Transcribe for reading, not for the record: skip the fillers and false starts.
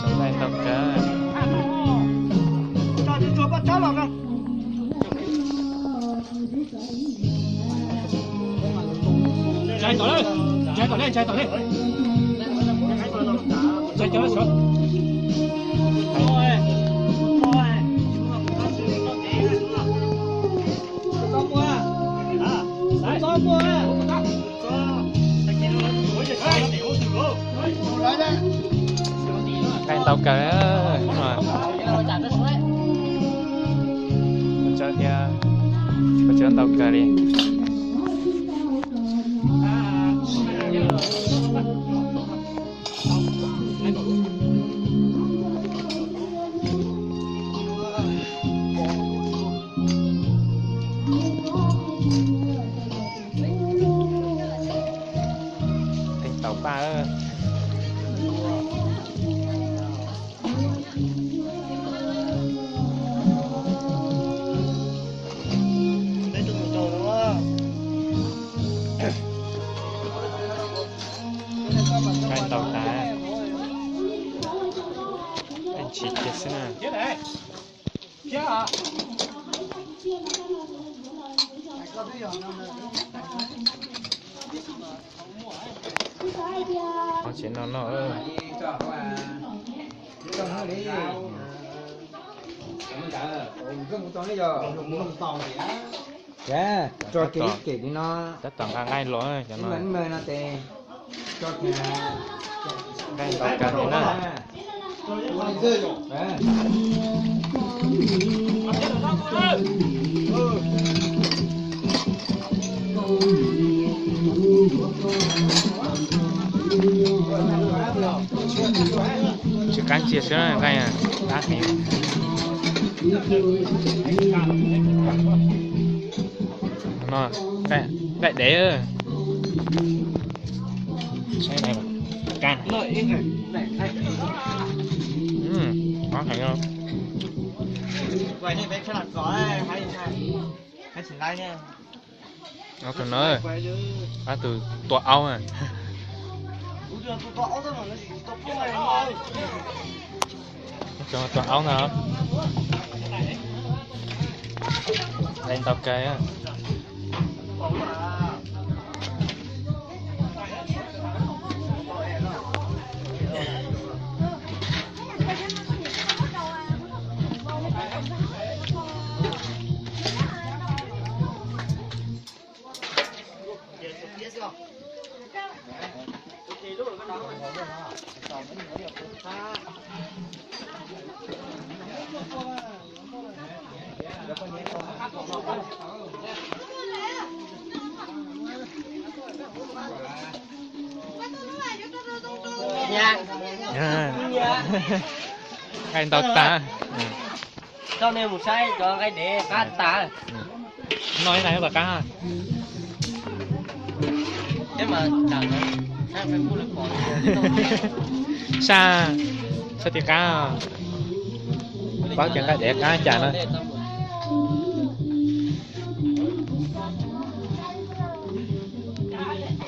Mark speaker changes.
Speaker 1: Sống đây tàu cá.
Speaker 2: chạy tổ lên, chạy tổ lên, chạy tổ lên, chạy cho nó xuống.
Speaker 1: Cái tàu cá mà cho kia cho tàu cá đi. Thành tàu ba ơi. Cái tàu cá anh chị kia xin à có chuyện nó ơi
Speaker 3: dạ cho kỹ đi nó
Speaker 1: tất toàn cả ngay lỗi cho nó
Speaker 3: vẫn mơ nó tè cho kỹ
Speaker 1: cái tàu cá này nó chỉ cần chia sẻ là cái à đá thì nó cái để ơi cái này mà can có thấy không
Speaker 3: quay đi bé khăn có hay chỉnh lại nha
Speaker 1: nó từ nơi nó từ tọa áo à cho tọa áo nào lên tàu cây á cái tàu ta
Speaker 4: cho nên một sai cho cái để cá ta
Speaker 1: nói này là cá
Speaker 4: thế mà chẳng sai phải mua được còn
Speaker 1: sa sa thì cá bao chuyện cái để cá chả nó